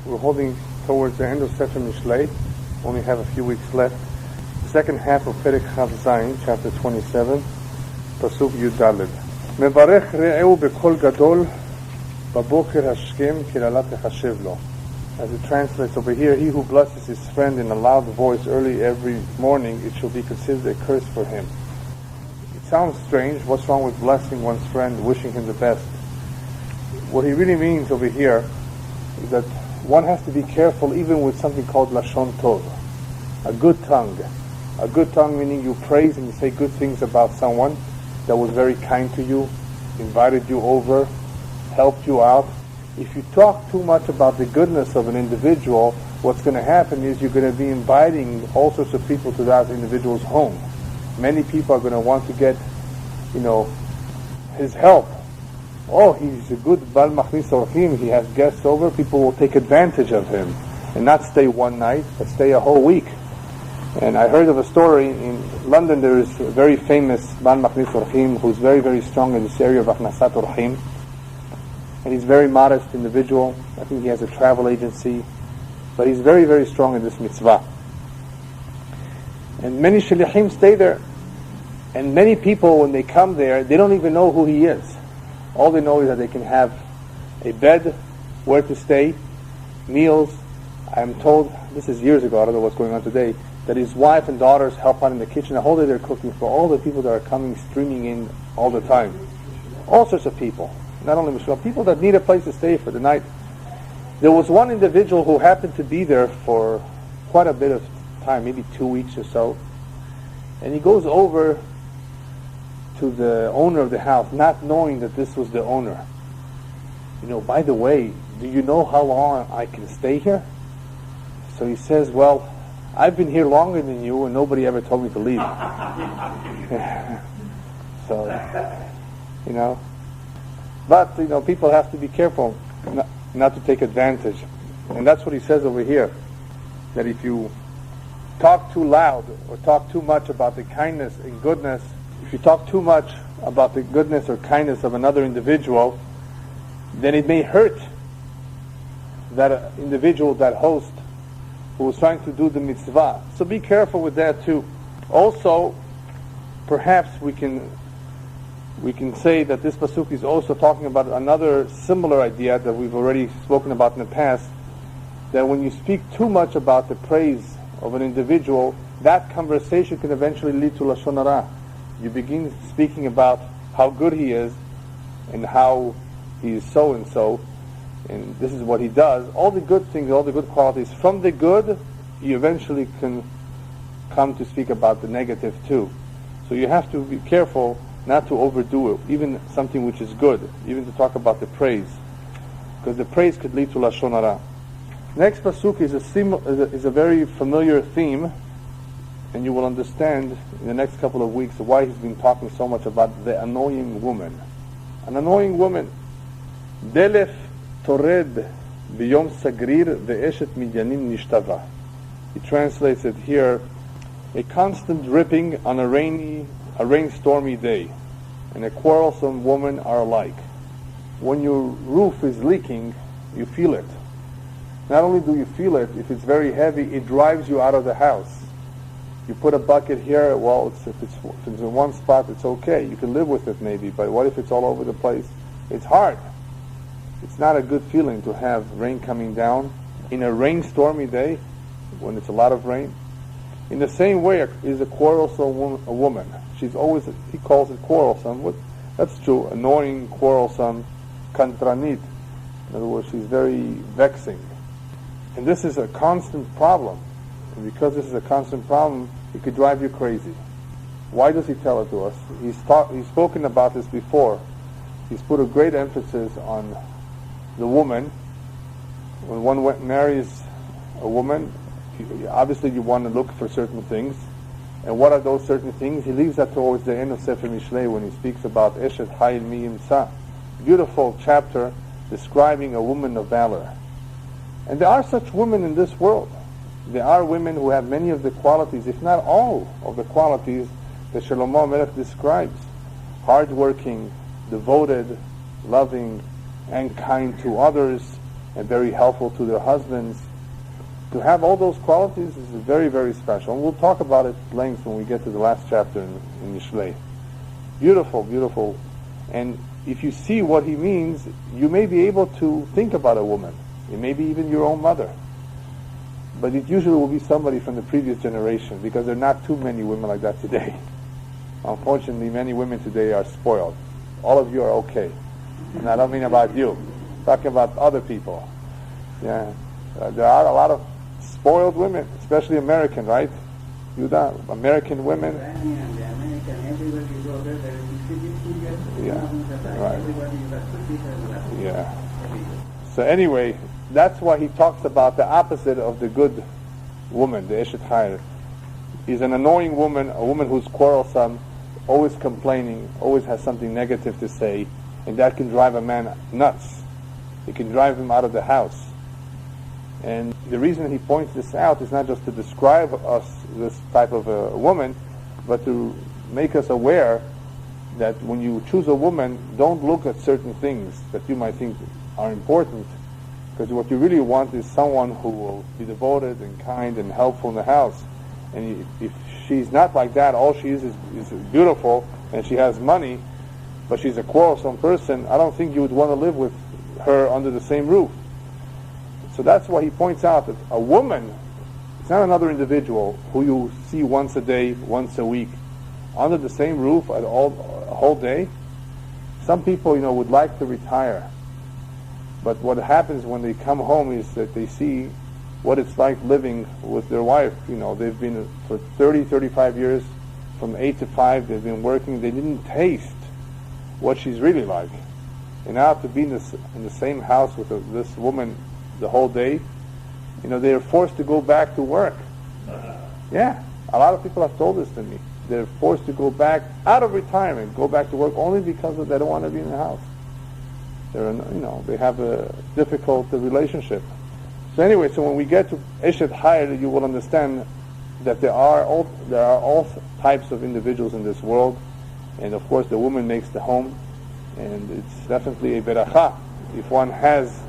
We're holding towards the end of Sefer Mishlei. Only have a few weeks left. Second half of Perek Chav Zayin, chapter 27, Pasuk Yud Daled. Mevarech re'eu bekol gadol, baboker hashkem kilala techashev lo. As it translates over here, he who blesses his friend in a loud voice early every morning, it shall be considered a curse for him. It sounds strange. What's wrong with blessing one's friend, wishing him the best? What he really means over here is that one has to be careful even with something called Lashon Tov, a good tongue. A good tongue meaning you praise and you say good things about someone that was very kind to you, invited you over, helped you out. If you talk too much about the goodness of an individual, what's going to happen is you're going to be inviting all sorts of people to that individual's home. Many people are going to want to get, his help. Oh, he's a good Bal Machnis Orchim, he has guests over, people will take advantage of him and not stay one night, but stay a whole week. And I heard of a story in London. There is a very famous Bal Machnis Orchim who's very, very strong in this area of Achnasat Orchim. And he's a very modest individual. I think he has a travel agency. But he's very, very strong in this mitzvah. And many shalichim stay there. And many people, when they come there, they don't even know who he is. All they know is that they can have a bed, where to stay, meals. I'm told, this is years ago, I don't know what's going on today, that his wife and daughters help out in the kitchen. The whole day they're cooking for all the people that are coming, streaming in all the time. All sorts of people. Not only Mishlei, people that need a place to stay for the night. There was one individual who happened to be there for quite a bit of time, maybe 2 weeks or so. And he goes over to the owner of the house, not knowing that this was the owner. By the way, do you know how long I can stay here? So he says, well, I've been here longer than you and nobody ever told me to leave. So, But, people have to be careful not to take advantage. And that's what he says over here, that if you talk too loud or talk too much about the kindness and goodness, if you talk too much about the goodness or kindness of another individual, then it may hurt that individual, that host, who was trying to do the mitzvah. So be careful with that too. Also, perhaps we can say that this pasuk is also talking about another similar idea that we've already spoken about in the past, that when you speak too much about the praise of an individual, that conversation can eventually lead to Lashon Hara. You begin speaking about how good he is and how he is so and so, and this is what he does. All the good things, all the good qualities. From the good, you eventually can come to speak about the negative too. So you have to be careful not to overdo it, even something which is good, even to talk about the praise, because the praise could lead to Lashon Hara. Next pasuk is a very familiar theme, and you will understand in the next couple of weeks why he's been talking so much about the annoying woman. An annoying woman. Delef tored biyom sagrir ve'eshet midyanim nishtava. He translates it here, a constant dripping on a rain-stormy day, and a quarrelsome woman are alike. When your roof is leaking, you feel it. Not only do you feel it, if it's very heavy, it drives you out of the house. You put a bucket here, well, if it's in one spot, it's okay. You can live with it maybe, but what if it's all over the place? It's hard. It's not a good feeling to have rain coming down in a rain-stormy day when it's a lot of rain. In the same way is a quarrelsome woman. She's always, he calls it quarrelsome. That's true, annoying, quarrelsome, kantranit. In other words, she's very vexing. And this is a constant problem. And because this is a constant problem, it could drive you crazy. Why does he tell it to us? He's spoken about this before. He's put a great emphasis on the woman. When one marries a woman, obviously you want to look for certain things. And what are those certain things? He leaves that towards the end of Sefer Mishlei when he speaks about Eshet Hayil Miyimsa. Beautiful chapter describing a woman of valor. And there are such women in this world. There are women who have many of the qualities, if not all of the qualities that Salomon Melech describes. Hardworking, devoted, loving, and kind to others, and very helpful to their husbands. To have all those qualities is very, very special. And we'll talk about it at length when we get to the last chapter in Mishlei. Beautiful, beautiful. And if you see what he means, you may be able to think about a woman. It may be even your own mother. But it usually will be somebody from the previous generation, because there are not too many women like that today. Unfortunately, many women today are spoiled. All of you are okay. And I don't mean about you. I'm talking about other people. Yeah. There are a lot of spoiled women, especially American, right? American women. Yeah. Right. Yeah. So anyway, that's why he talks about the opposite of the good woman, the Eshet Hayr. He's an annoying woman, a woman who's quarrelsome, always complaining, always has something negative to say, and that can drive a man nuts. It can drive him out of the house. And the reason he points this out is not just to describe us, this type of a woman, but to make us aware that when you choose a woman, don't look at certain things that you might think are important, because what you really want is someone who will be devoted and kind and helpful in the house. And if she's not like that, all she is beautiful, and she has money, but she's a quarrelsome person, I don't think you would want to live with her under the same roof. So that's why he points out that a woman, it's not another individual who you see once a day, once a week, under the same roof a whole day. Some people, would like to retire. But what happens when they come home is that they see what it's like living with their wife. They've been for 30, 35 years, from 8 to 5, they've been working. They didn't taste what she's really like. And now to be in the same house with this woman the whole day, they are forced to go back to work. Yeah, a lot of people have told this to me. They're forced to go back out of retirement, go back to work only because they don't want to be in the house. They have a difficult relationship. So anyway, so when we get to Eshet Hayr, you will understand that there are all types of individuals in this world, and of course the woman makes the home, and it's definitely a beracha. If one has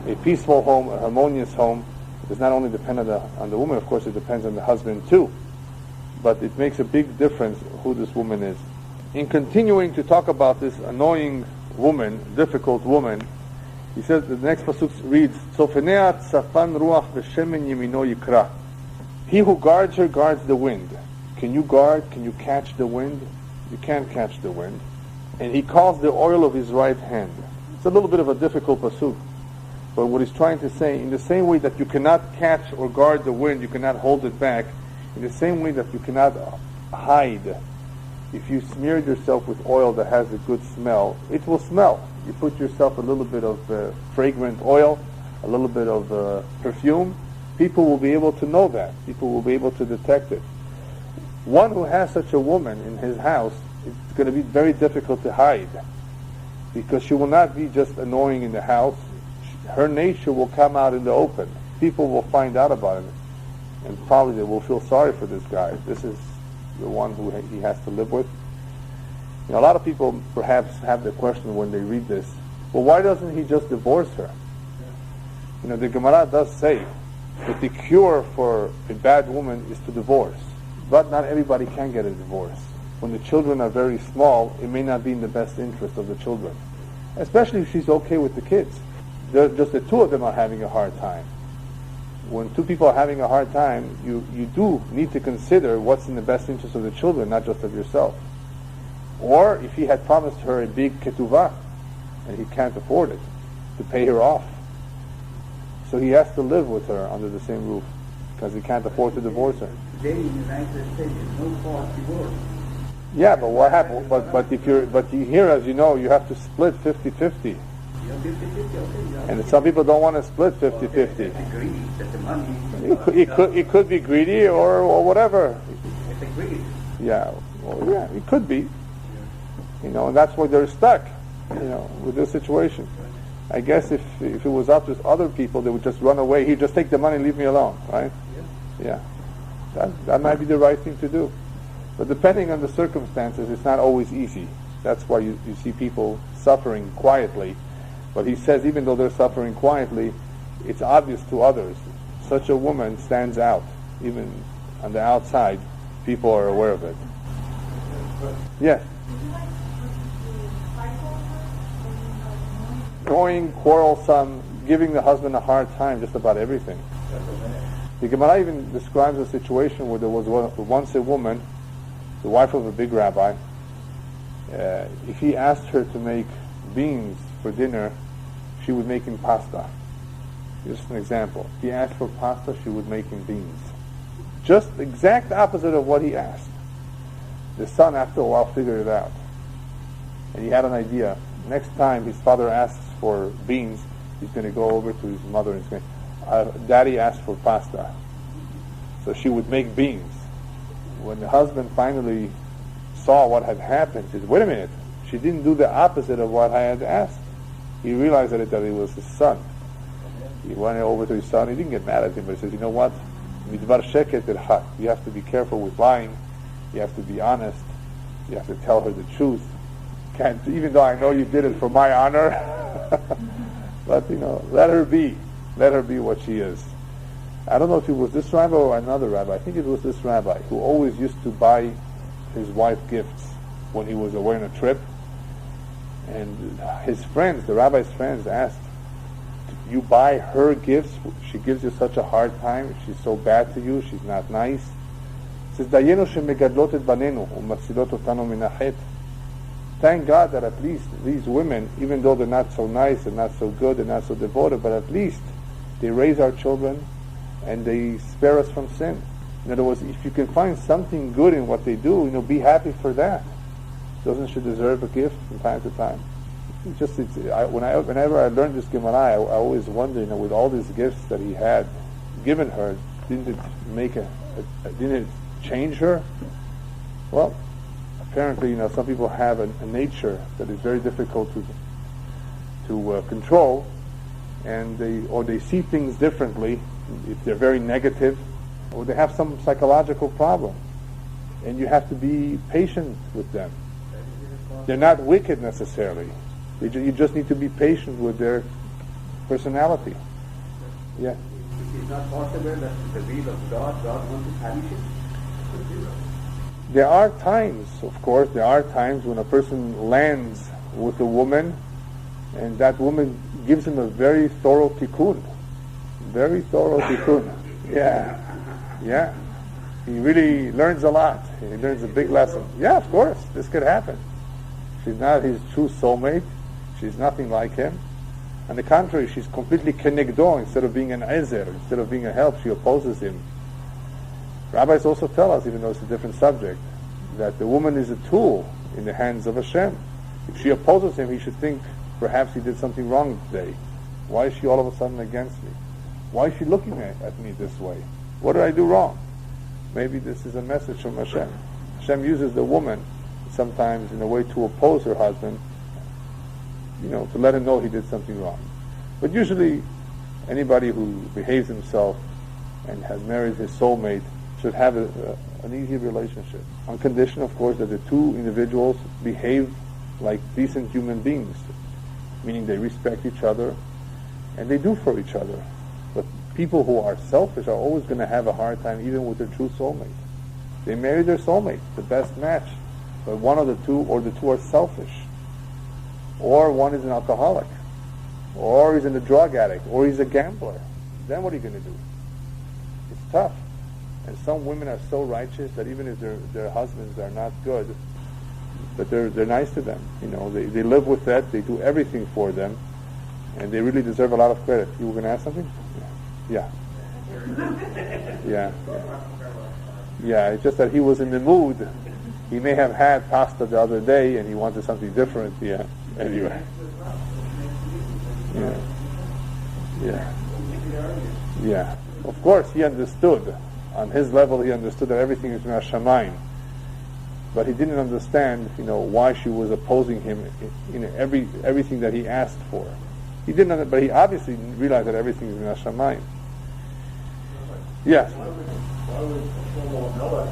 a peaceful home, a harmonious home, it does not only depend on the woman, of course it depends on the husband too, but it makes a big difference who this woman is. In continuing to talk about this annoying woman, difficult woman, he says, the next pasuk reads, Sofenea tzafan ruach v'shemen yemino yikra. He who guards her guards the wind. Can you catch the wind? You can't catch the wind. And he calls the oil of his right hand. It's a little bit of a difficult pasuk, but what he's trying to say, in the same way that you cannot catch or guard the wind, you cannot hold it back, in the same way that you cannot hide. If you smear yourself with oil that has a good smell, it will smell. You put yourself a little bit of fragrant oil, a little bit of perfume, people will be able to know that. People will be able to detect it. One who has such a woman in his house, it's going to be very difficult to hide, because she will not be just annoying in the house. Her nature will come out in the open. People will find out about it, and probably they will feel sorry for this guy. This is the one who he has to live with. A lot of people perhaps have the question when they read this, well, why doesn't he just divorce her? The Gemara does say that the cure for a bad woman is to divorce, but not everybody can get a divorce. When the children are very small, it may not be in the best interest of the children, especially if she's okay with the kids. Just the two of them are having a hard time. When two people are having a hard time, you do need to consider what's in the best interest of the children, not just of yourself. Or if he had promised her a big ketuvah, and he can't afford it, to pay her off. So he has to live with her under the same roof, because he can't afford to divorce her. Today in the United States, there's no forced divorce. Yeah, but what happened? But here, as you know, you have to split 50-50. And some people don't want to split 50-50. It could be greedy or whatever. It's greedy. Yeah, well, yeah, it could be. And that's why they're stuck, with this situation. I guess if it was up to other people, they would just run away. He'd just take the money and leave me alone, right? Yeah. That might be the right thing to do. But depending on the circumstances, it's not always easy. That's why you see people suffering quietly. But he says even though they're suffering quietly, it's obvious to others. Such a woman stands out. Even on the outside, people are aware of it. Yes. Annoying, quarrelsome, giving the husband a hard time just about everything. The Gemara even describes a situation where there was once a woman, the wife of a big rabbi. If he asked her to make beans for dinner, she would make him pasta. Just an example. If he asked for pasta, she would make him beans. Just the exact opposite of what he asked. The son, after a while, figured it out. And he had an idea. Next time his father asks for beans, he's going to go over to his mother and say, Daddy asked for pasta. So she would make beans. When the husband finally saw what had happened, he said, wait a minute, she didn't do the opposite of what I had asked. He realized that it was his son. He went over to his son. He didn't get mad at him, but he says, you know what? Midvar sheket irhat. You have to be careful with lying. You have to be honest. You have to tell her the truth. Can't, even though I know you did it for my honor, but let her be. Let her be what she is. I don't know if it was this rabbi or another rabbi. I think it was this rabbi who always used to buy his wife gifts when he was away on a trip. And his friends, the rabbi's friends, asked, you buy her gifts? She gives you such a hard time. She's so bad to you. She's not nice. He says, Dayenu shemegadlot et banenu umatzilot otanu min hachet. Thank God that at least these women, even though they're not so nice and not so good and not so devoted, but at least they raise our children and they spare us from sin. In other words, if you can find something good in what they do, be happy for that. Doesn't she deserve a gift from time to time? Whenever I learned this Gemara, I always wonder, with all these gifts that he had given her, didn't it change her? Well, apparently, some people have a nature that is very difficult to control, and they see things differently if they're very negative, or they have some psychological problem, and you have to be patient with them. They're not wicked necessarily. You just need to be patient with their personality. Yeah. It is not possible that the will of God wants to punish it. There are times, of course, when a person lands with a woman, and that woman gives him a very thorough tikkun. Very thorough tikkun. Yeah. He really learns a lot. He learns a big lesson. Yeah, of course, this could happen. She's not his true soulmate. She's nothing like him. On the contrary, she's completely kenegdo. Instead of being an ezer, instead of being a help, she opposes him. Rabbis also tell us, even though it's a different subject, that the woman is a tool in the hands of Hashem. If she opposes him, he should think perhaps he did something wrong today. Why is she all of a sudden against me? Why is she looking at me this way? What did I do wrong? Maybe this is a message from Hashem. Hashem uses the woman sometimes in a way to oppose her husband, to let him know he did something wrong. But usually, anybody who behaves himself and has married his soulmate should have an easy relationship. On condition, of course, that the two individuals behave like decent human beings, meaning they respect each other and they do for each other. But people who are selfish are always going to have a hard time even with their true soulmate. They marry their soulmate, the best match, but one of the two or the two are selfish. Or one is an alcoholic, or he's a drug addict, or he's a gambler. Then what are you going to do? It's tough. And some women are so righteous that even if their husbands are not good, but they're nice to them. They live with that, they do everything for them, and they really deserve a lot of credit. You were going to ask something? Yeah. Yeah, it's just that he was in the mood. He may have had pasta the other day and he wanted something different. Yeah. Anyway. Yeah. Of course, he understood. On his level, he understood that everything is min hashamayim. But he didn't understand, why she was opposing him in everything that he asked for. He didn't, but he obviously realized that everything is min hashamayim. Yes. Why would Salomon know it?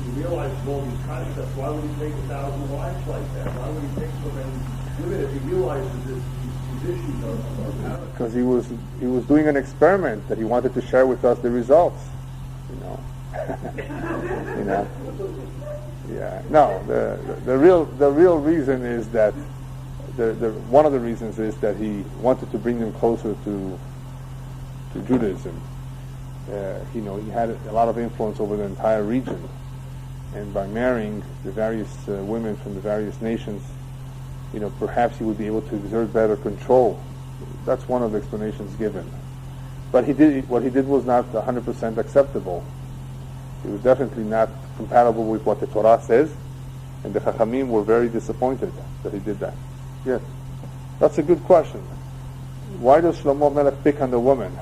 He realized all these concepts. Why would he take 1,000 wives like that? Why would he take so many women if he realizes that he's conditions of marriage. Because he was doing an experiment that he wanted to share with us the results. You know. You know. Yeah. No. The real reason is that one of the reasons is that he wanted to bring them closer to Judaism. He had a lot of influence over the entire region, and by marrying the various women from the various nations, perhaps he would be able to exert better control. That's one of the explanations given. But what he did was not 100% acceptable. It was definitely not compatible with what the Torah says, and the Chachamim were very disappointed that he did that. Yes, that's a good question. Why does Shlomo Melech pick on the woman,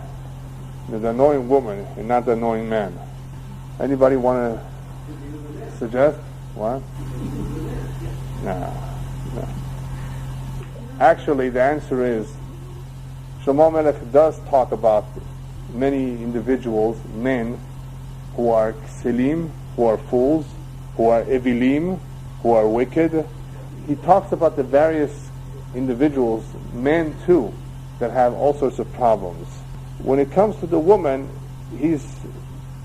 the annoying woman, and not the annoying man? Anybody want to suggest? What? No. Actually, the answer is Shlomo Melech does talk about many individuals, men, who are kselim, who are fools, who are evilim, who are wicked. He talks about the various individuals, men too, that have all sorts of problems. When it comes to the woman, he's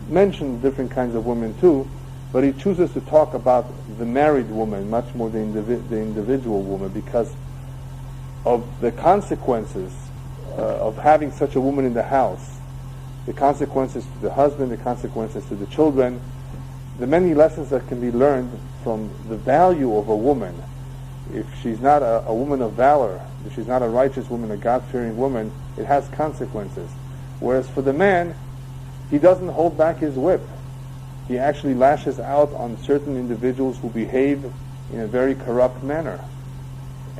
mentioned different kinds of women too, but he chooses to talk about the married woman much more than the individual woman, because of the consequences of having such a woman in the house, the consequences to the husband, the consequences to the children, the many lessons that can be learned from the value of a woman. If she's not a woman of valor, if she's not a righteous woman, a God-fearing woman, it has consequences. Whereas for the man, he doesn't hold back his whip. He actually lashes out on certain individuals who behave in a very corrupt manner.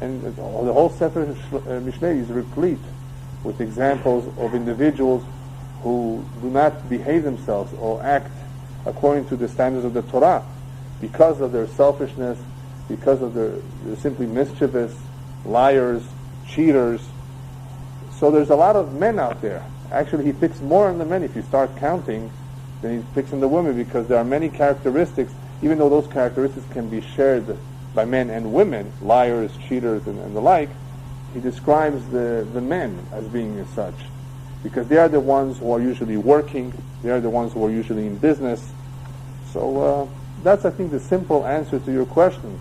And the whole Sefer Mishlei is replete with examples of individuals who do not behave themselves or act according to the standards of the Torah because of their selfishness, because of they're simply mischievous, liars, cheaters. So there's a lot of men out there. Actually, he picks more on the men if you start counting than he picks on the women, because there are many characteristics, even though those characteristics can be shared by men and women, liars, cheaters, and the like. He describes the men as being as such, because they are the ones who are usually working, they are the ones who are usually in business. So that's, I think, the simple answer to your question.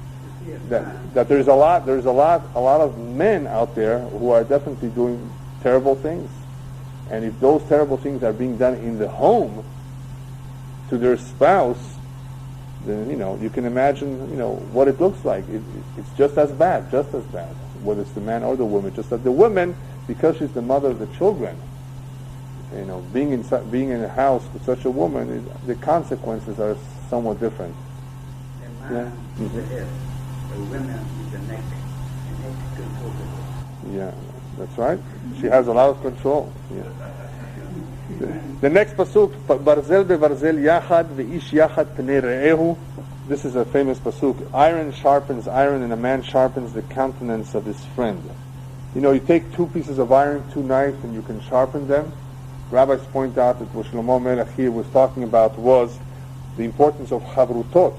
That there's a lot of men out there who are definitely doing terrible things, and if those terrible things are being done in the home to their spouse, then you can imagine what it looks like. It's just as bad, whether it's the man or the woman. Just that the woman, because she's the mother of the children, being in a house with such a woman, the consequences are somewhat different. The man is the head, the woman is the neck, and neck controls it. Yeah, that's right. She has a lot of control. Yeah. The next pasuk, Barzel bevarzel yachad ve'ish yachad pnei re'ehu. This is a famous pasuk. Iron sharpens iron, and a man sharpens the countenance of his friend. You take two pieces of iron, two knives, and you can sharpen them. Rabbis point out that what Shlomo Melech here was talking about was the importance of chavrutot,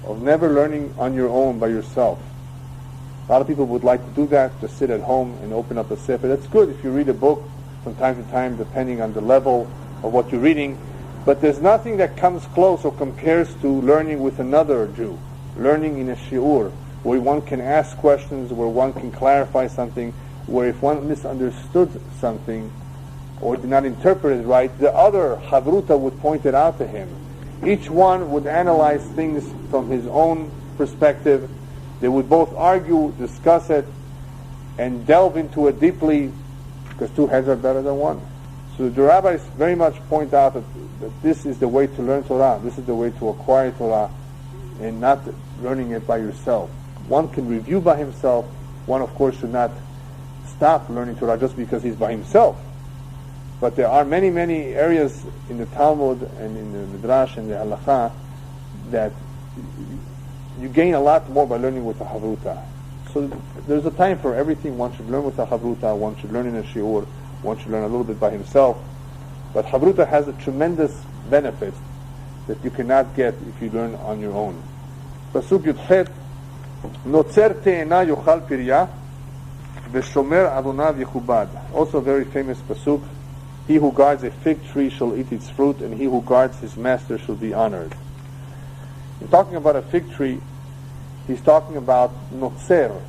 of never learning on your own by yourself. A lot of people would like to do that, to sit at home and open up a sefer. That's good if you read a book from time to time, depending on the level of what you're reading. But there's nothing that comes close or compares to learning with another Jew, learning in a shiur, where one can ask questions, where one can clarify something, where if one misunderstood something or did not interpret it right, the other chavruta would point it out to him. Each one would analyze things from his own perspective. They would both argue, discuss it, and delve into it deeply, because two heads are better than one. So the rabbis very much point out that this is the way to learn Torah, this is the way to acquire Torah, and not learning it by yourself. One can review by himself. One, of course, should not stop learning Torah just because he's by himself. But there are many, many areas in the Talmud and in the Midrash and the Halakha that you gain a lot more by learning with a Havruta. So there's a time for everything. One should learn with a Havruta, one should learn in a Shiur, one should learn a little bit by himself. But Havruta has a tremendous benefit that you cannot get if you learn on your own. Pasuk Yudchet, Notzer te'ena yochal pirya, V'shomer avonav yichubad. Also a very famous pasuk. He who guards a fig tree shall eat its fruit, and he who guards his master shall be honored. In talking about a fig tree, he's talking about notzer,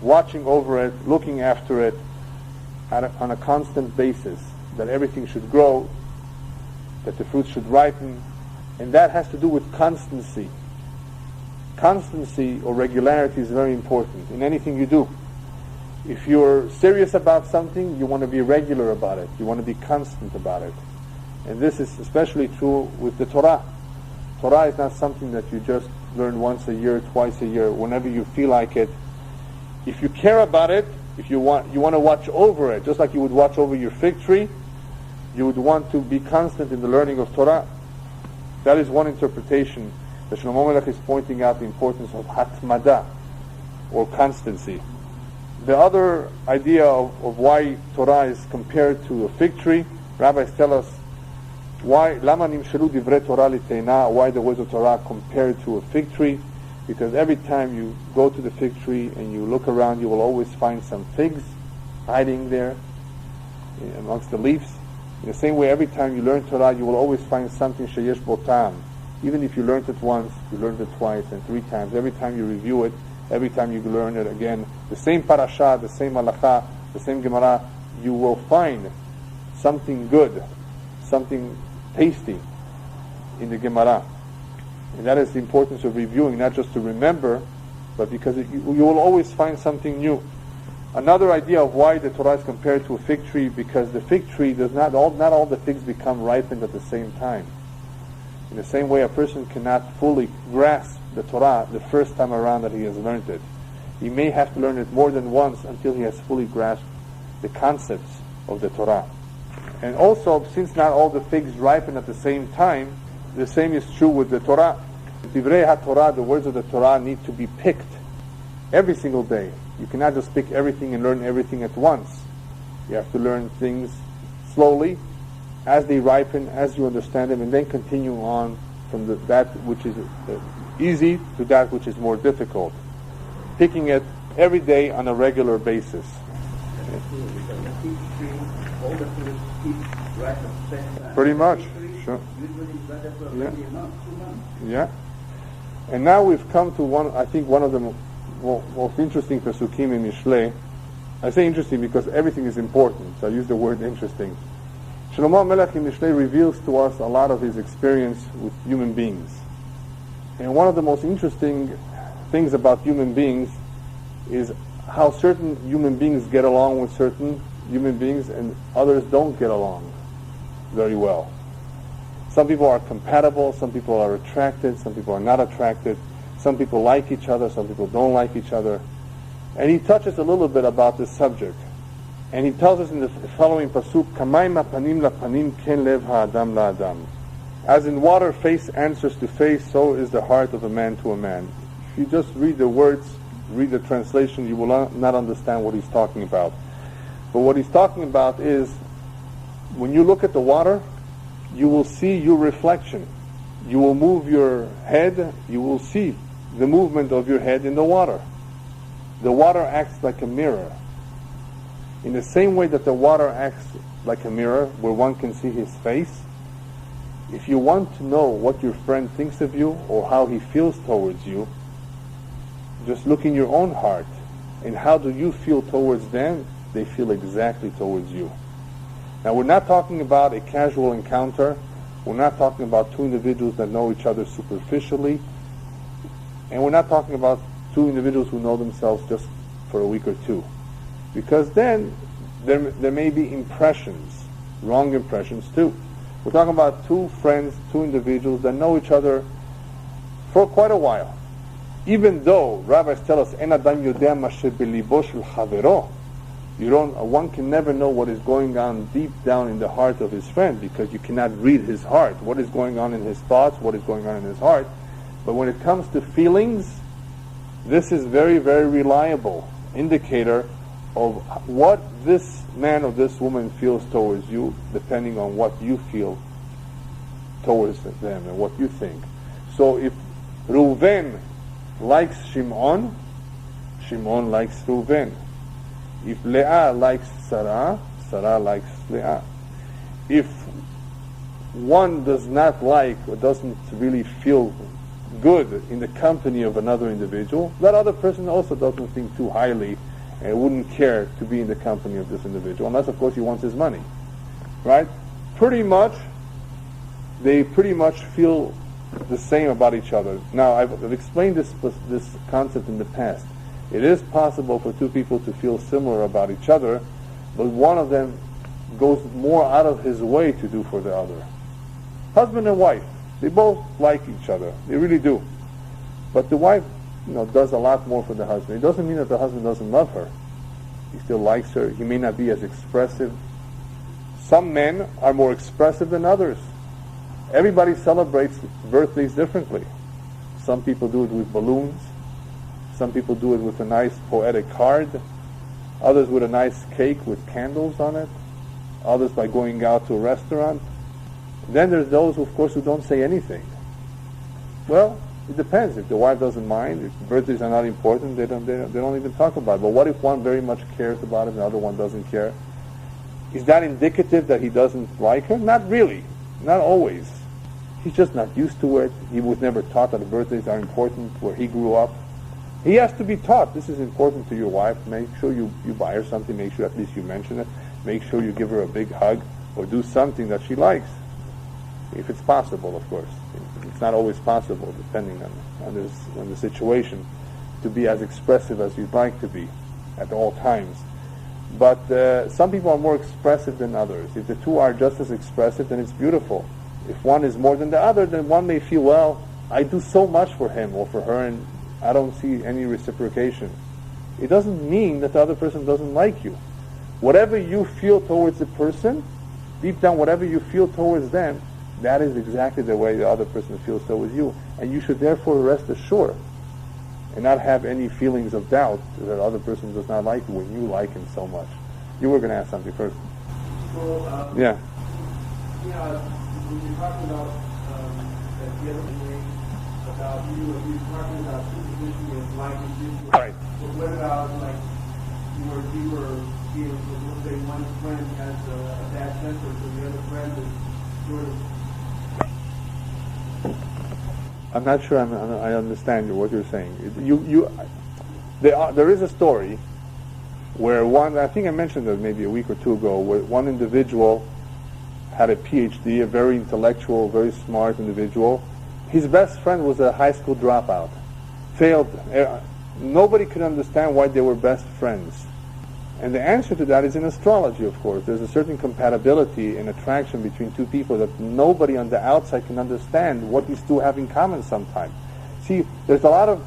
watching over it, looking after it on a constant basis, that everything should grow, that the fruit should ripen, and that has to do with constancy. Constancy or regularity is very important in anything you do. If you're serious about something, you want to be regular about it. You want to be constant about it. And this is especially true with the Torah. Torah is not something that you just learn once a year, twice a year, whenever you feel like it. If you care about it, if you want to watch over it, just like you would watch over your fig tree, you would want to be constant in the learning of Torah. That is one interpretation. The Shlomo Melech is pointing out the importance of hatmada, or constancy. The other idea of why Torah is compared to a fig tree, rabbis tell us why lama nimshelu divrei Torah liteina, why the words of Torah compared to a fig tree, because every time you go to the fig tree and you look around, you will always find some figs hiding there amongst the leaves. In the same way, every time you learn Torah, you will always find something sheyesh bo ta'am. Even if you learned it once, you learned it twice and three times. Every time you review it, every time you learn it again, the same parasha, the same halakha, the same Gemara, you will find something good, something tasty in the Gemara. And that is the importance of reviewing, not just to remember, but because you will always find something new. Another idea of why the Torah is compared to a fig tree, because the fig tree does not all the figs become ripened at the same time. In the same way, a person cannot fully grasp the Torah the first time around that he has learned it. He may have to learn it more than once until he has fully grasped the concepts of the Torah. And also, since not all the figs ripen at the same time, the same is true with the Torah. Divrei HaTorah, the words of the Torah, need to be picked every single day. You cannot just pick everything and learn everything at once. You have to learn things slowly, as they ripen, as you understand them, and then continue on from that which is easy to that which is more difficult. Picking it every day on a regular basis. Pretty much. Sure. Yeah. And now we've come to one of the most interesting Pesukim in Mishlei. I say interesting because everything is important, so I use the word interesting. Shlomo Melech in Mishlei reveals to us a lot of his experience with human beings. And one of the most interesting things about human beings is how certain human beings get along with certain human beings and others don't get along very well. Some people are compatible, some people are attracted, some people are not attracted, some people like each other, some people don't like each other. And he touches a little bit about this subject. And he tells us in the following pasuk, Kamayim panim la panim ken lev ha'adam la'adam. As in water face answers to face, so is the heart of a man to a man. If you just read the words, read the translation, you will not understand what he's talking about. But what he's talking about is, when you look at the water, you will see your reflection. You will move your head, you will see the movement of your head in the water. The water acts like a mirror. In the same way that the water acts like a mirror, where one can see his face, if you want to know what your friend thinks of you or how he feels towards you, just look in your own heart. And how do you feel towards them? They feel exactly towards you. Now, we're not talking about a casual encounter. We're not talking about two individuals that know each other superficially. And we're not talking about two individuals who know themselves just for a week or two. Because then there may be impressions, wrong impressions too. We're talking about two friends, two individuals that know each other for quite a while. Even though rabbis tell us, "En adam yodea ma shebelibo shel chavero," one can never know what is going on deep down in the heart of his friend, because you cannot read his heart. What is going on in his thoughts? What is going on in his heart? But when it comes to feelings, this is very, very reliable indicator of what this man or this woman feels towards you, depending on what you feel towards them and what you think. So if Reuven likes Shimon, Shimon likes Reuven. If Leah likes Sarah, Sarah likes Leah. If one does not like or doesn't really feel good in the company of another individual, that other person also doesn't think too highly and wouldn't care to be in the company of this individual, unless of course he wants his money. Right? They pretty much feel the same about each other. Now, I've explained this concept in the past. It is possible for two people to feel similar about each other, but one of them goes more out of his way to do for the other. Husband and wife, they both like each other. They really do. But the wife, does a lot more for the husband. It doesn't mean that the husband doesn't love her. He still likes her. He may not be as expressive. Some men are more expressive than others. Everybody celebrates birthdays differently. Some people do it with balloons. Some people do it with a nice poetic card. Others with a nice cake with candles on it. Others by going out to a restaurant. Then there's those, of course, who don't say anything. Well, it depends. If the wife doesn't mind, if birthdays are not important, they don't even talk about it. But what if one very much cares about it and the other one doesn't care? Is that indicative that he doesn't like her? Not really. Not always. He's just not used to it. He was never taught that birthdays are important where he grew up. He has to be taught, this is important to your wife. Make sure you buy her something. Make sure at least you mention it. Make sure you give her a big hug or do something that she likes. If it's possible, of course. It's not always possible, depending on the situation, to be as expressive as you'd like to be at all times. But some people are more expressive than others. If the two are just as expressive, then it's beautiful. If one is more than the other, then one may feel, well, I do so much for him or for her, and I don't see any reciprocation. It doesn't mean that the other person doesn't like you. Whatever you feel towards the person, deep down, whatever you feel towards them, that is exactly the way the other person feels towards you. And you should therefore rest assured and not have any feelings of doubt that the other person does not like you when you like him so much. You were going to ask something first. Well, yeah. Yeah, when you're talking about that the other thing about you're talking about superficially and liking this. Right. But what about where you were dealing with, let's say, one friend has a bad temper, so the other friend is sort of. I'm not sure I understand what you're saying. There is a story where one, I think I mentioned it maybe a week or two ago, where one individual had a PhD, a very intellectual, very smart individual. His best friend was a high school dropout. Failed. Nobody could understand why they were best friends. And the answer to that is in astrology, of course. There's a certain compatibility and attraction between two people that nobody on the outside can understand what these two have in common sometimes. See, there's a lot of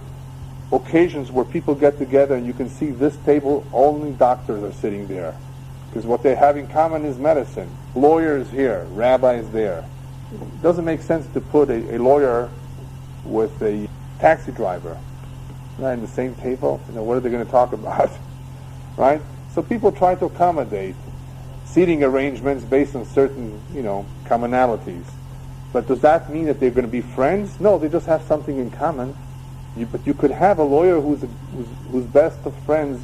occasions where people get together and you can see this table, only doctors are sitting there. Because what they have in common is medicine. Lawyers here, rabbis there. It doesn't make sense to put a lawyer with a taxi driver in the same table. What are they going to talk about? Right? So people try to accommodate seating arrangements based on certain, commonalities. But does that mean that they're going to be friends? No, they just have something in common. But you could have a lawyer who's best of friends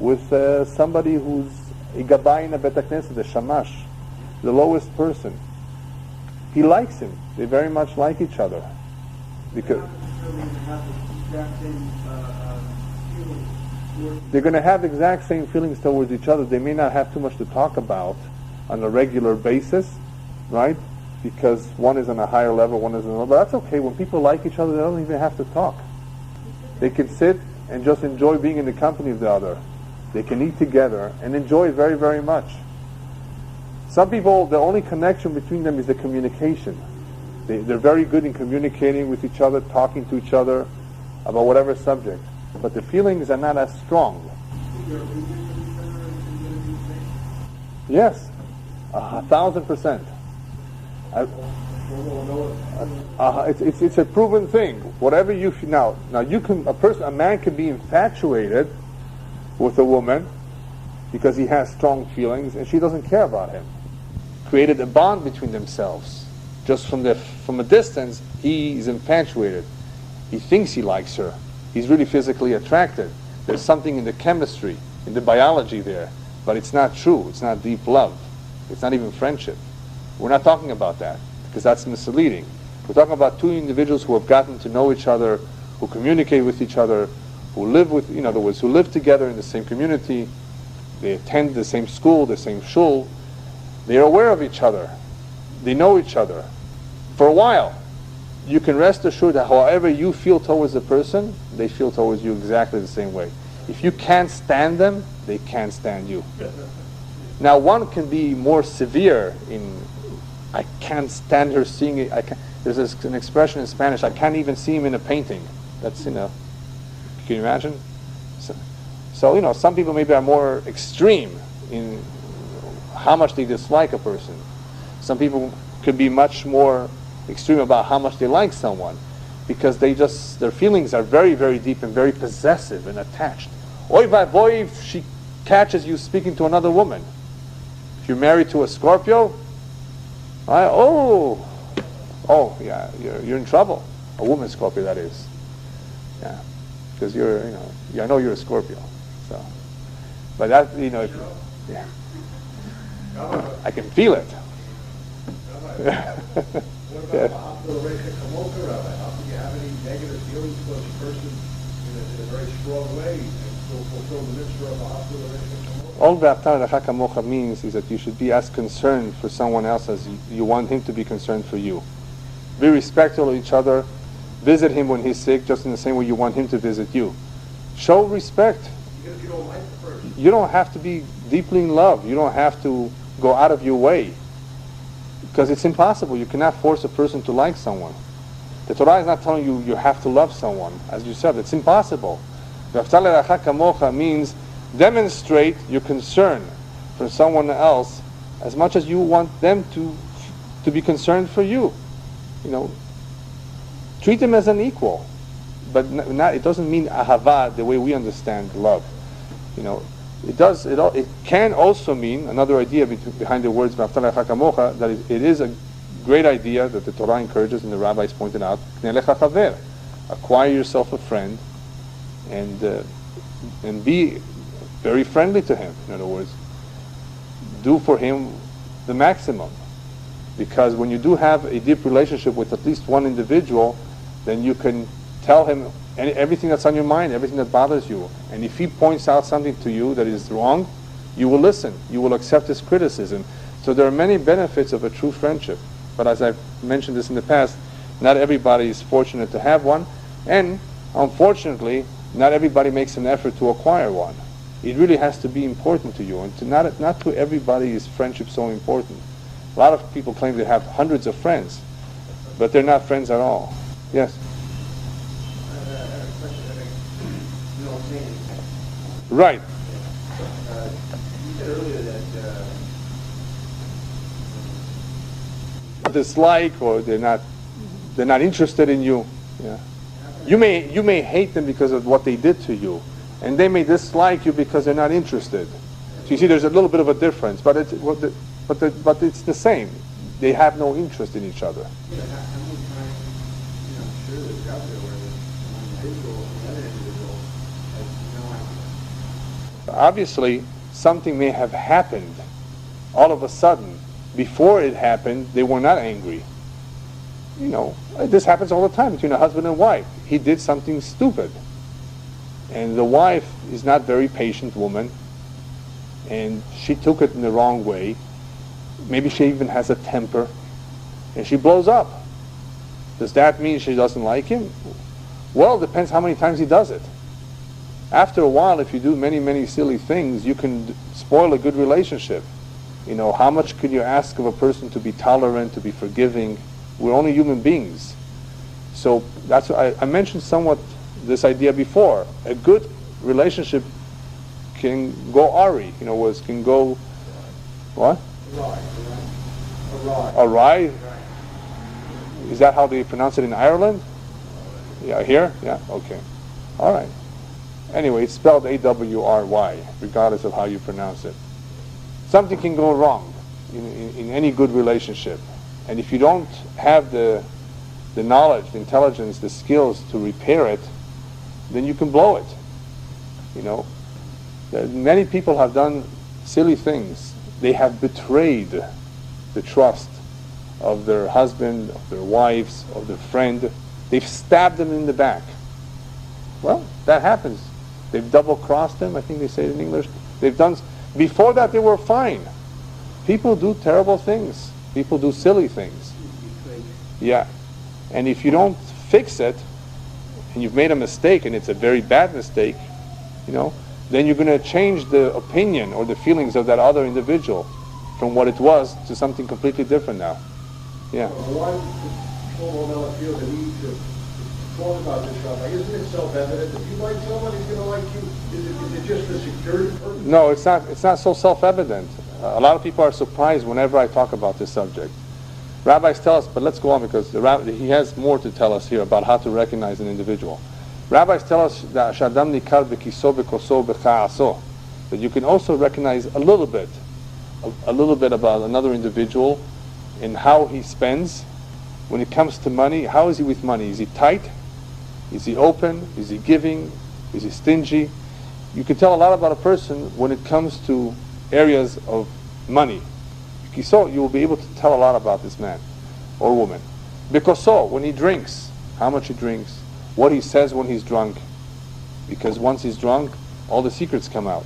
with somebody who's a gabbai in a bet HaKnesset, a shamash, the lowest person. He likes him. They very much like each other. Because they're going to have the exact same feelings towards each other. They may not have too much to talk about on a regular basis, right? Because one is on a higher level, one is on another. But that's okay. When people like each other, they don't even have to talk. They can sit and just enjoy being in the company of the other. They can eat together and enjoy it very, very much. Some people, the only connection between them is the communication. They're very good in communicating with each other, talking to each other about whatever subject. But the feelings are not as strong. Yes, 1,000%. It's a proven thing. Whatever you feel now you can a man can be infatuated with a woman because he has strong feelings and she doesn't care about him. Created a bond between themselves. Just from a distance, he is infatuated. He thinks he likes her. He's really physically attracted. There's something in the chemistry. in the biology there, but it's not true. It's not deep love. It's not even friendship. We're not talking about that, because that's misleading. We're talking about two individuals who have gotten to know each other, who communicate with each other, who live with, in other words, who live together in the same community. They attend the same school, the same shul. They're aware of each other. They know each other. For a while, you can rest assured that however you feel towards a person, they feel towards you exactly the same way. If you can't stand them, they can't stand you. Now, one can be more severe in, I can't stand her seeing it. There's an expression in Spanish, I can't even see him in a painting. That's, can you imagine? So, some people maybe are more extreme in how much they dislike a person. Some people could be much more extreme about how much they like someone, because their feelings are very, very deep and very possessive and attached. Oy vay, if she catches you speaking to another woman. If you're married to a Scorpio, yeah, you're in trouble. A woman Scorpio, that is. Yeah, because I know you're a Scorpio. So, but that, yeah, I can feel it. What about the hospital Reka Kamoka, Rabbi? How can you have any negative feelings towards a person in a very strong way and still fulfill the mitzvah of the hospital Reka Kamoka? All V'atar Lecha Kamocha means is that you should be as concerned for someone else as you want him to be concerned for you. Be respectful of each other. Visit him when he's sick, just in the same way you want him to visit you. Show respect. Even if you don't like the person. You don't have to be deeply in love. You don't have to go out of your way. Because it's impossible. You cannot force a person to like someone. The Torah is not telling you you have to love someone. As you said, it's impossible. V'ahavta l'recha kamocha means demonstrate your concern for someone else as much as you want them to be concerned for you. Treat them as an equal. But it doesn't mean ahava the way we understand love. It can also mean, another idea behind the words V'ahavta l'recha kamocha, that it is a great idea that the Torah encourages and the rabbis pointed out, acquire yourself a friend and be very friendly to him. In other words, do for him the maximum. Because when you do have a deep relationship with at least one individual, then you can tell him everything that's on your mind, everything that bothers you. And if he points out something to you that is wrong, you will listen. You will accept his criticism. So there are many benefits of a true friendship. But as I've mentioned this in the past, not everybody is fortunate to have one. And unfortunately, not everybody makes an effort to acquire one. It really has to be important to you. And not to everybody is friendship so important. A lot of people claim they have hundreds of friends, but they're not friends at all. Yes? Right. You said earlier that dislike, or they're not interested in you. Yeah. You may hate them because of what they did to you, and they may dislike you because they're not interested. So you see, there's a little bit of a difference, but it's the same. They have no interest in each other. how many times, I'm sure it's out there where one individual and the other individual has no idea. Obviously, something may have happened all of a sudden. Before it happened, they were not angry. This happens all the time between a husband and wife. He did something stupid. And the wife is not a very patient woman, and she took it in the wrong way. Maybe she even has a temper, and she blows up. Does that mean she doesn't like him? Well, it depends how many times he does it. After a while, if you do many, many silly things, you can spoil a good relationship. How much could you ask of a person to be tolerant, to be forgiving? We're only human beings. So that's what I mentioned somewhat this idea before. A good relationship can go awry, can go, what? Awry. Is that how they pronounce it in Ireland? Yeah, here? Yeah, okay. All right. Anyway, it's spelled A-W-R-Y, regardless of how you pronounce it. Something can go wrong in any good relationship. And if you don't have the knowledge, the intelligence, the skills to repair it, then you can blow it. Many people have done silly things. They have betrayed the trust of their husband, of their wives, of their friend. They've stabbed them in the back. Well, that happens. They've double-crossed them, I think they say it in English. Before that they were fine. People do terrible things. People do silly things. Yeah. And if you don't fix it, and you've made a mistake, and it's a very bad mistake, then you're going to change the opinion or the feelings of that other individual from what it was to something completely different now. Yeah. Why does Shlomo feel the need to talk about this, Rabbi? Isn't it self-evident? If you like someone, he's going to like you. Is it just for security purposes? No, it's not so self-evident. A lot of people are surprised whenever I talk about this subject. Rabbis tell us, but let's go on because he has more to tell us here about how to recognize an individual. Rabbis tell us that Shadam nikar bekiso bekoso bechaaso, that you can also recognize a little bit about another individual in how he spends. When it comes to money, how is he with money? Is he tight? Is he open? Is he giving? Is he stingy? You can tell a lot about a person when it comes to areas of money. So you will be able to tell a lot about this man or woman. Because when he drinks, how much he drinks, what he says when he's drunk, because once he's drunk, all the secrets come out.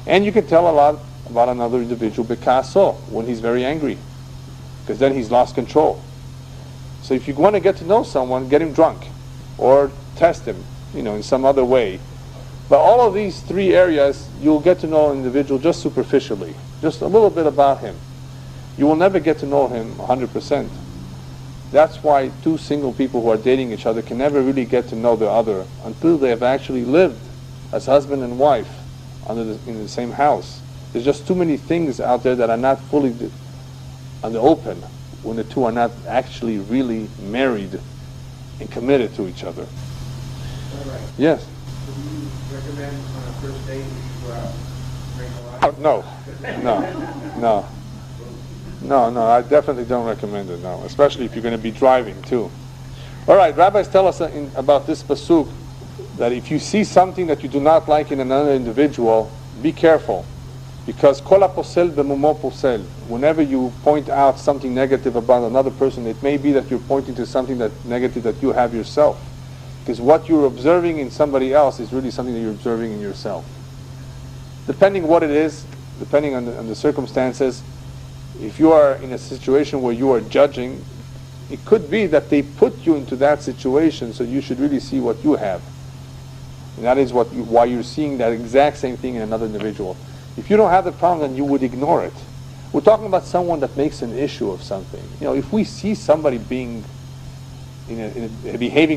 And you can tell a lot about another individual bekaso, when he's very angry, because then he's lost control. So if you want to get to know someone, get him drunk, or test him, in some other way. But all of these three areas, you'll get to know an individual just superficially, just a little bit about him. You will never get to know him 100%. That's why two single people who are dating each other can never really get to know the other until they have actually lived as husband and wife in the same house. There's just too many things out there that are not fully on the open when the two are not actually really married and committed to each other. All right. Yes? Do you recommend on a first date you go out and drink a lot? No, I definitely don't recommend it, no, especially if you're going to be driving too. All right, rabbis tell us about this pasuk that if you see something that you do not like in another individual, be careful. Because kol haposel bemumo posel, whenever you point out something negative about another person, it may be that you're pointing to something negative that you have yourself. Because what you're observing in somebody else is really something that you're observing in yourself. Depending what it is, depending on the circumstances, if you are in a situation where you are judging, it could be that they put you into that situation, so you should really see what you have. And that is why you're seeing that exact same thing in another individual. If you don't have the problem, then you would ignore it. We're talking about someone that makes an issue of something. If we see somebody behaving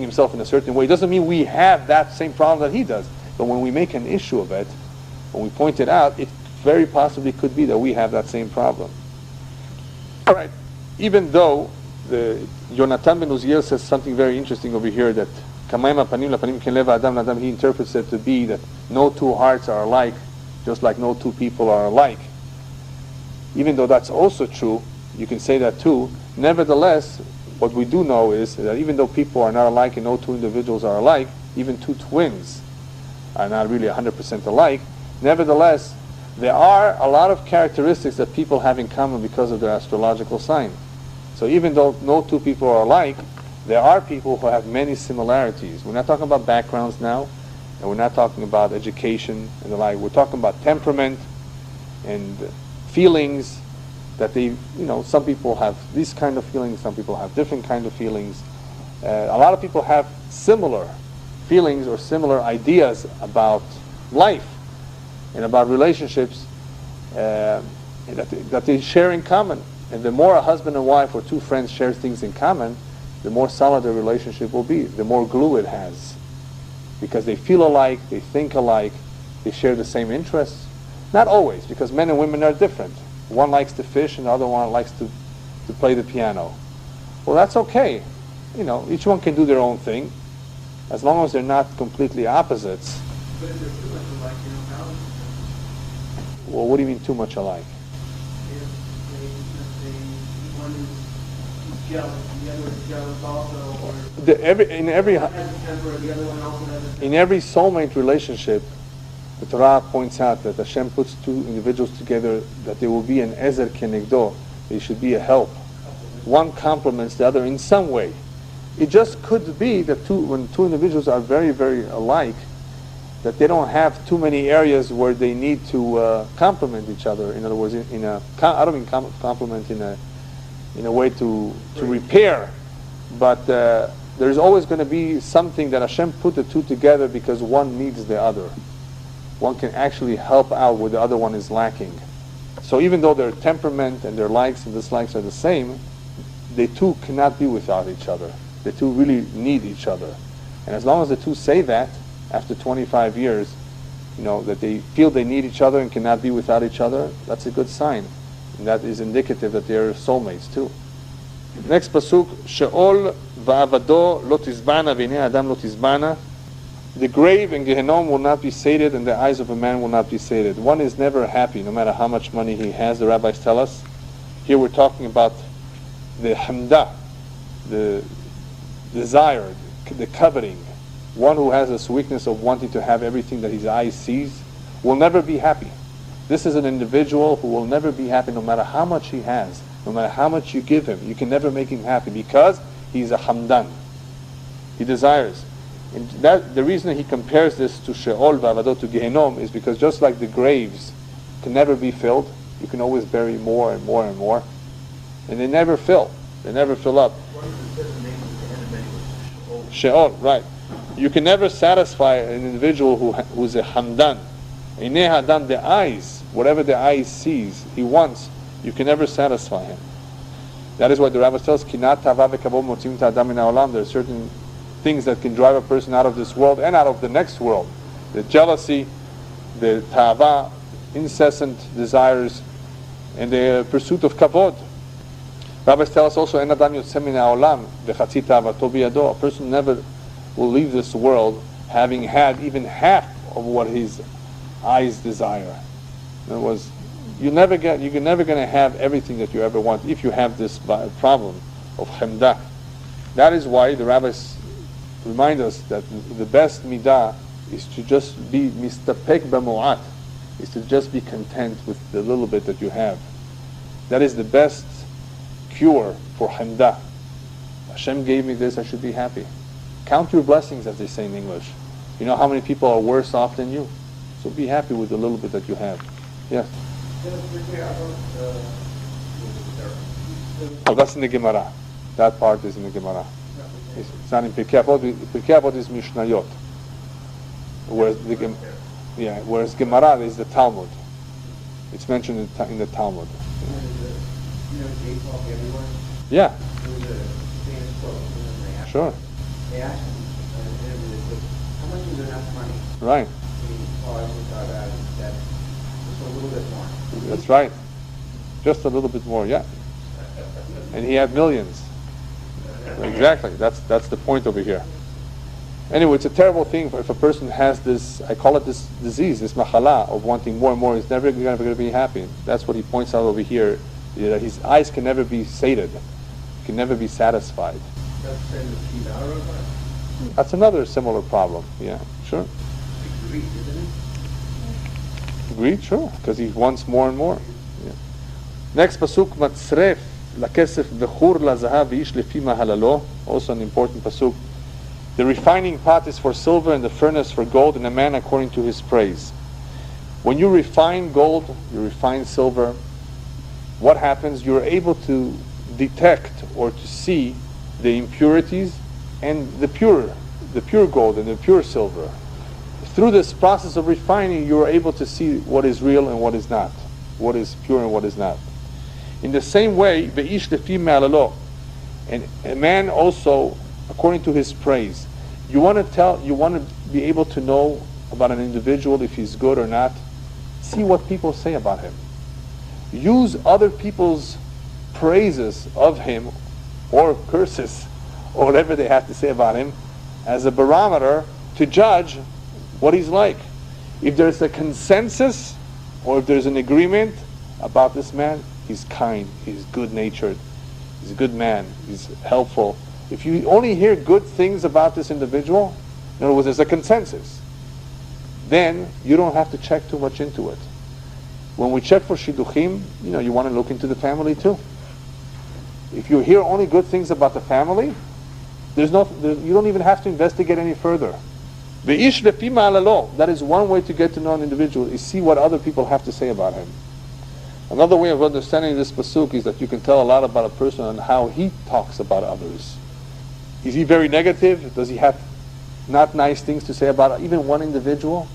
himself in a certain way, it doesn't mean we have that same problem that he does. But when we make an issue of it, when we point it out, it very possibly could be that we have that same problem. All right. Even though Yonatan ben Uziel says something very interesting over here, that he interprets it to be that no two hearts are alike, just like no two people are alike. Even though that's also true, you can say that too. Nevertheless, what we do know is that even though people are not alike and no two individuals are alike, even two twins are not really 100% alike, nevertheless, there are a lot of characteristics that people have in common because of their astrological sign. So even though no two people are alike, there are people who have many similarities. We're not talking about backgrounds now, and we're not talking about education and the like. We're talking about temperament and feelings that some people have these kind of feelings, some people have different kind of feelings. A lot of people have similar feelings or similar ideas about life and about relationships that they share in common. And the more a husband and wife or two friends share things in common, the more solid their relationship will be, the more glue it has. Because they feel alike, they think alike, they share the same interests. Not always, because men and women are different. One likes to fish and the other one likes to play the piano. Well, that's okay. Each one can do their own thing, as long as they're not completely opposites. But if they're too much alike, how? Well, what do you mean too much alike? If one is jealous, the other is jealous also, or In every has a temper, the other one also has a temper. in every soulmate relationship, The Torah points out that Hashem puts two individuals together, that they will be an ezer kenegdo. They should be a help. One complements the other in some way. It just could be that when two individuals are very, very alike, that they don't have too many areas where they need to complement each other. In other words, I don't mean complement in a way to repair, but there's always going to be something that Hashem put the two together because one needs the other. One can actually help out where the other one is lacking. So even though their temperament and their likes and dislikes are the same, they two cannot be without each other. The two really need each other. And as long as the two say that, after 25 years, that they feel they need each other and cannot be without each other, that's a good sign. And that is indicative that they are soulmates too. Next pasuk, Sheol va'avado lo tizbana v'nei adam lo tizbana. The grave and Gehenom will not be sated, and the eyes of a man will not be sated. One is never happy, no matter how much money he has. The rabbis tell us. Here we're talking about the hamdah, the desire, the coveting. One who has this weakness of wanting to have everything that his eyes sees will never be happy. This is an individual who will never be happy no matter how much he has, no matter how much you give him. You can never make him happy because he's a hamdan. He desires. And the reason that he compares this to Sheol v'avado, to Gehenom, is because just like the graves can never be filled, you can always bury more and more and more, and they never fill. They never fill up. Sheol, right. You can never satisfy an individual who's a hamdan. Einei hadam, the eyes, whatever the eye sees, he wants, you can never satisfy him. That is why the Rabbis tell us, Kinat tava v'kavod motzim ta'adam min ha'olam. There are certain things that can drive a person out of this world and out of the next world. The jealousy, the tava, incessant desires, and the pursuit of kavod. Rabbis tell us also, En adam yotzeh min ha'olam v'chatzi ta'avato biyado. A person never will leave this world having had even half of what his eyes desire. In other words, you're never going to have everything that you ever want if you have this problem of chemdah. That is why the rabbis remind us that the best midah is to just be mistapek b'mu'at, is to just be content with the little bit that you have. That is the best cure for chemdah. Hashem gave me this, I should be happy. Count your blessings, as they say in English. You know how many people are worse off than you? So be happy with the little bit that you have. Yes? Oh, that's in the Gemara. That part is in the Gemara. It's not in Pirkei Avot. Pirkei Avot is Mishnayot. Whereas Gemara is the Talmud. It's mentioned in the Talmud. Yeah. Sure. They asked him in an interview, they said, how much is enough money? Right. I thought that just a little bit more. That's right. Just a little bit more, yeah. And he had millions. Exactly. That's the point over here. Anyway, it's a terrible thing if a person has this, I call it this disease, this machala of wanting more and more. He's never going to be happy. That's what he points out over here. That his eyes can never be sated, can never be satisfied. That's the same as Kinara, That's another similar problem. Yeah, sure. Greed, isn't it? Greed, sure, because he wants more and more. Yeah. Next pasuk, matzref lakesef v'chur lazahav v'ish lefi mahalalo. Also an important pasuk. The refining pot is for silver and the furnace for gold, and a man according to his praise. When you refine gold, you refine silver, what happens? You're able to detect or to see the impurities and the pure gold and the pure silver. Through this process of refining, you are able to see what is real and what is not, what is pure and what is not. In the same way, ve'ish lefi me'alalo, and a man also according to his praise. You want to be able to know about an individual if he's good or not. See what people say about him. Use other people's praises of him or curses or whatever they have to say about him as a barometer to judge what he's like. If there's a consensus or if there's an agreement about this man, he's kind, he's good-natured, he's a good man, he's helpful. If you only hear good things about this individual, in other words, there's a consensus. then you don't have to check too much into it. When we check for shidduchim, you want to look into the family too. If you hear only good things about the family, you don't even have to investigate any further. That is one way to get to know an individual, is see what other people have to say about him. Another way of understanding this pasuk is that you can tell a lot about a person and how he talks about others. Is he very negative? Does he have not nice things to say about even one individual?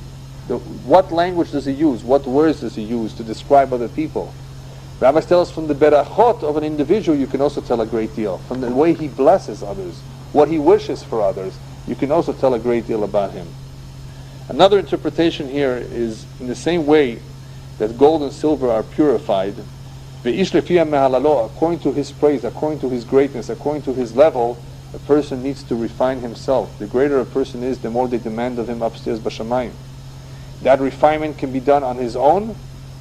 What language does he use? What words does he use to describe other people? Rabbis tell us from the berachot of an individual you can also tell a great deal. From the way he blesses others, what he wishes for others, you can also tell a great deal about him. Another interpretation here is in the same way that gold and silver are purified, according to his praise, according to his greatness, according to his level, a person needs to refine himself. The greater a person is, the more they demand of him upstairs b'shamayim. That refinement can be done on his own.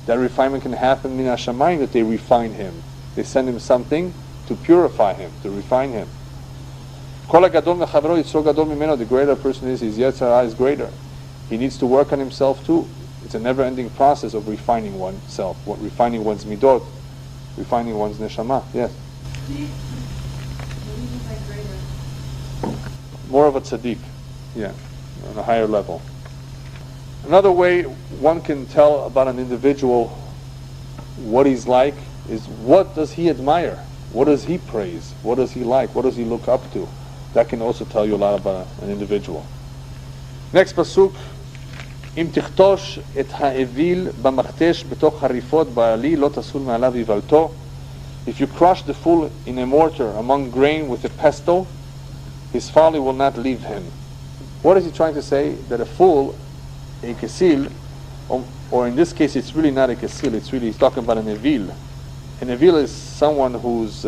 That refinement can happen min hashamayim, that they refine him. They send him something to purify him, to refine him. The greater a person is, his yetzer hara is greater. He needs to work on himself too. It's a never-ending process of refining oneself, refining one's midot, refining one's neshama. Yes? More of a tzaddik, yeah, on a higher level. Another way one can tell about an individual what he's like is what does he admire? What does he praise? What does he like? What does he look up to? That can also tell you a lot about an individual. Next pasuk, אם תכתוש את האוויל במכתש בתוך חריפות בעלי לא תסול מעליו איוולתו. If you crush the fool in a mortar among grain with a pestle, his folly will not leave him. What is he trying to say? That a fool, a kesil, or in this case it's really not a kesil, he's talking about an evil. An evil is someone who's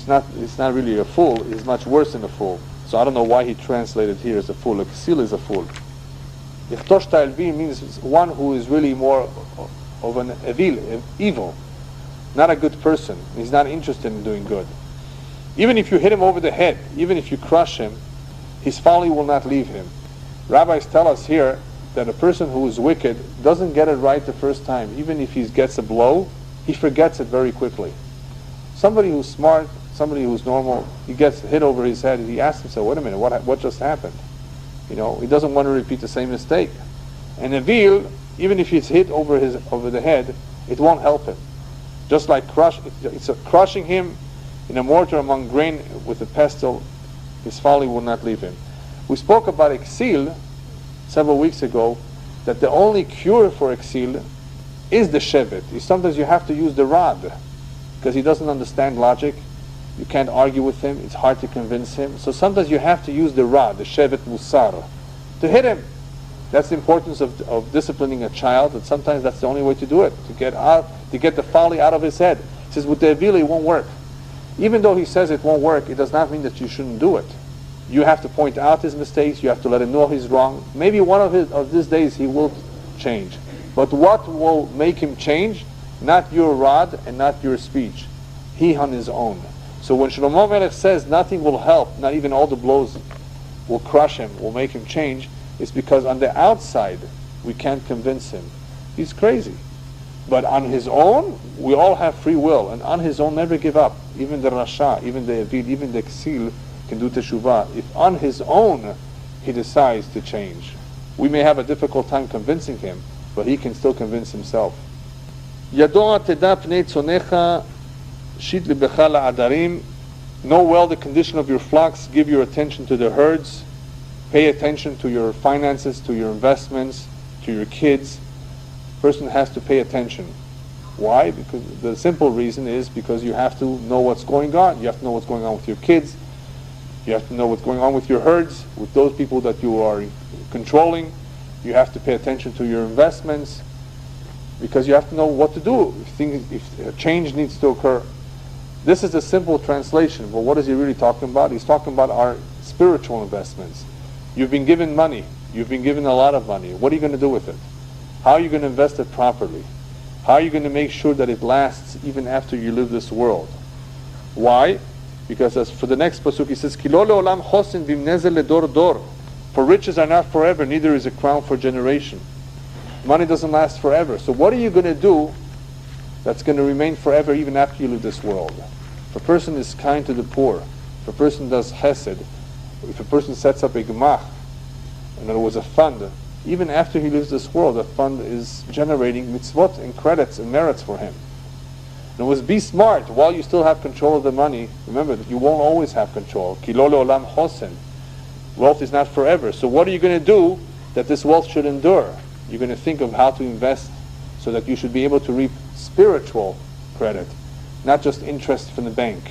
not really a fool, is much worse than a fool. So I don't know why he translated here as a fool. A kesil is a fool. Ichtosh ta'elvi means one who is really more of an evil, not a good person. He's not interested in doing good. Even if you hit him over the head, even if you crush him, his folly will not leave him. Rabbis tell us here that a person who is wicked doesn't get it right the first time. Even if he gets a blow, he forgets it very quickly. Somebody who's smart, somebody who's normal, he gets hit over his head, and he asks himself, wait a minute, what just happened? He doesn't want to repeat the same mistake. And Avil, even if he's hit over the head, it won't help him. Just like crushing him in a mortar among grain with a pestle, his folly will not leave him. We spoke about exil several weeks ago, that the only cure for exil is the shevet. Sometimes you have to use the rod, because he doesn't understand logic. You can't argue with him. It's hard to convince him. So sometimes you have to use the rod, the shevet musar, to hit him. That's the importance of disciplining a child, and sometimes that's the only way to do it, to get the folly out of his head. He says, with the avil, it won't work. Even though he says it won't work, it does not mean that you shouldn't do it. You have to point out his mistakes. You have to let him know he's wrong. Maybe one of these days he will change. But what will make him change? Not your rod and not your speech. He on his own. So when Shlomo Melech says nothing will help, not even all the blows will crush him, will make him change, it's because on the outside we can't convince him. He's crazy. But on his own, we all have free will, and on his own, never give up. Even the Rasha, even the Evil, even the Ksil can do teshuvah. If on his own he decides to change, we may have a difficult time convincing him, but he can still convince himself. Yadoa teda pnei tzonecha shit libecha la'adarim. Know well the condition of your flocks. Give your attention to the herds. Pay attention to your finances, to your investments, to your kids. Person has to pay attention. Why? Because the simple reason is because you have to know what's going on. You have to know what's going on with your kids. You have to know what's going on with your herds, with those people that you are controlling. You have to pay attention to your investments because you have to know what to do if a change needs to occur. This is a simple translation, but what is he really talking about? He's talking about our spiritual investments. You've been given money. You've been given a lot of money. What are you going to do with it? How are you going to invest it properly? How are you going to make sure that it lasts even after you leave this world? Why? Because as for the next pasuk, he says, "Kilo leolam chosin v'imnezel ledor dor." For riches are not forever, neither is a crown for generation. Money doesn't last forever. So what are you going to do that's going to remain forever even after you leave this world? If a person is kind to the poor, if a person does chesed, if a person sets up a gemach, in other words a fund, even after he leaves this world, the fund is generating mitzvot and credits and merits for him. In other words, be smart while you still have control of the money. Remember that you won't always have control. Ki lo le'olam chosen. Wealth is not forever. So what are you going to do that this wealth should endure? You're going to think of how to invest so that you should be able to reap spiritual credit, not just interest from the bank.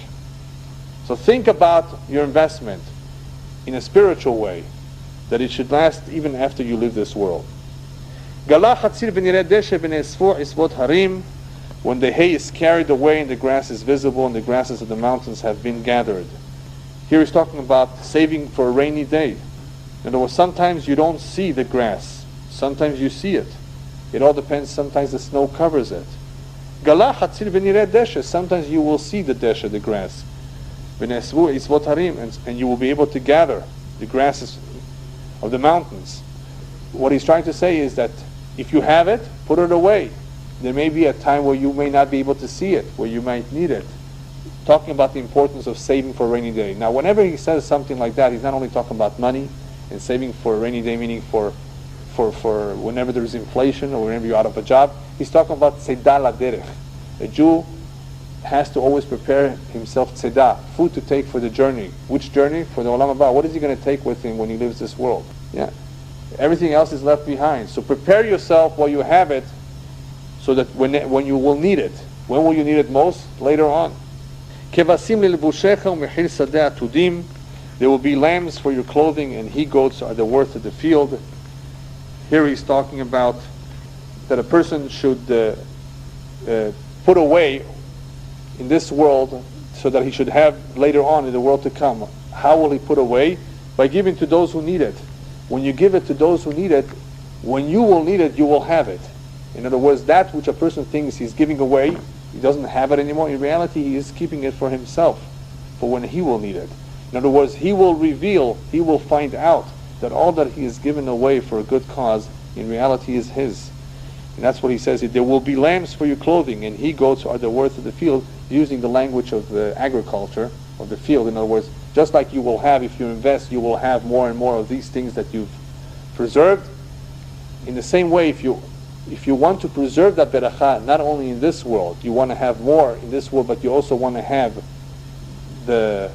So think about your investment in a spiritual way, that it should last even after you leave this world. When the hay is carried away and the grass is visible and the grasses of the mountains have been gathered. Here he's talking about saving for a rainy day. In other words, sometimes you don't see the grass. Sometimes you see it. It all depends. Sometimes the snow covers it. Sometimes you will see the desha, the grass. And you will be able to gather the grasses of the mountains. What he's trying to say is that if you have it, put it away. There may be a time where you may not be able to see it, where you might need it. Talking about the importance of saving for a rainy day. Now, whenever he says something like that, he's not only talking about money and saving for a rainy day, meaning for whenever there's inflation or whenever you're out of a job. He's talking about tzeidah laderech. A Jew has to always prepare himself tzeidah, food to take for the journey. Which journey? For the olam haba. What is he going to take with him when he leaves this world? Yeah, everything else is left behind. So prepare yourself while you have it, so that when you will need it. When will you need it most? Later on. There will be lambs for your clothing, and he-goats are the worth of the field. Here he's talking about that a person should put away in this world so that he should have later on in the world to come. How will he put away? By giving to those who need it. When you give it to those who need it, when you will need it, you will have it. In other words, that which a person thinks he's giving away, he doesn't have it anymore. In reality, he is keeping it for himself, for when he will need it. In other words, he will reveal, he will find out that all that he has given away for a good cause, in reality is his. And that's what he says. There will be lambs for your clothing, and he-goats are the worth of the field, using the language of the agriculture, of the field. In other words, just like you will have, if you invest, you will have more and more of these things that you've preserved. In the same way, if you want to preserve that beracha, not only in this world, you want to have more in this world, but you also want to have the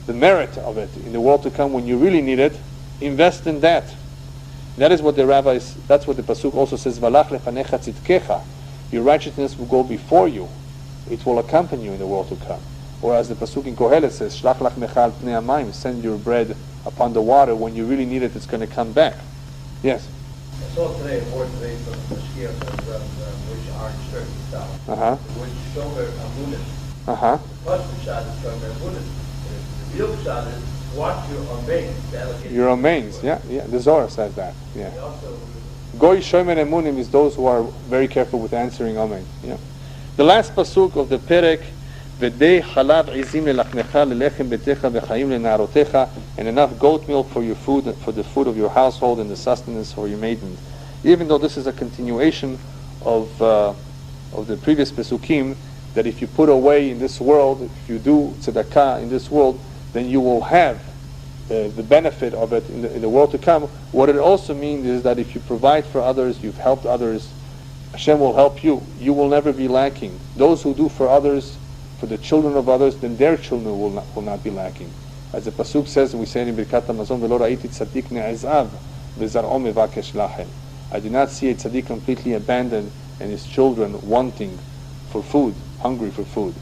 merit of it in the world to come when you really need it. Invest in that. That is what the rabbis, that's what the pasuk also says, Valach lefanecha tzidkecha. Your righteousness will go before you. It will accompany you in the world to come. Or as the pasuk in Kohelet says, Shlach lach mecha al pnei hamayim, send your bread upon the water. When you really need it, it's going to come back. Yes? I saw today a word today from the Shia which are church itself, which shomer amunis. The first shot is shomer amunis. The real shot is watch your omeins. Your omeins, yeah. The Zohar says that. Yeah. Goy shomer emunim is those who are very careful with answering amen. Yeah. The last pasuk of the perek, V'dei halav izim lelachnecha lelechem betecha v'chaim lena'arotecha, and enough goat milk for your food, for the food of your household and the sustenance for your maidens. Even though this is a continuation of the previous pesukim, that if you put away in this world, if you do tzedakah in this world, then you will have the benefit of it in the world to come. What it also means is that if you provide for others, you've helped others, Hashem will help you. You will never be lacking. Those who do for others, for the children of others, then their children will not be lacking. As the pasuk says, and we say in Birkat HaMazon, V'lo ra'iti tzaddik ne'ezav v'zar'o mevakesh lachem. I do not see a tzaddik completely abandoned and his children wanting for food, hungry for food.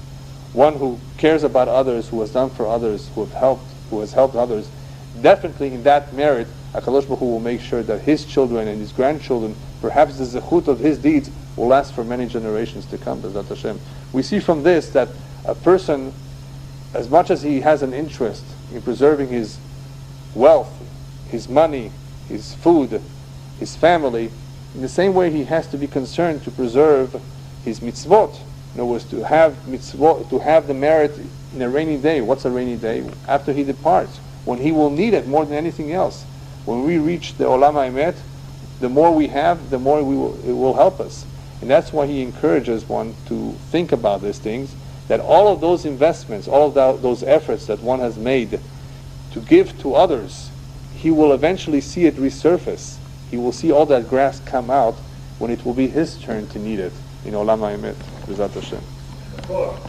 One who cares about others, who has done for others, who has helped others, definitely in that merit, HaKadosh Baruch Hu will make sure that his children and his grandchildren, perhaps the zechut of his deeds, will last for many generations to come. B'ezrat Hashem. We see from this that a person, as much as he has an interest in preserving his wealth, his money, his food, his family, in the same way he has to be concerned to preserve his mitzvot. In other words, to have mitzvot, to have the merit in a rainy day. What's a rainy day? After he departs, when he will need it more than anything else. When we reach the Olam HaEmet, the more we have, the more it will help us. And that's why he encourages one to think about these things, that all of those investments, all of those efforts that one has made to give to others, he will eventually see it resurface. He will see all that grass come out when it will be his turn to need it in Olam HaEmet. B'ezrat Hashem.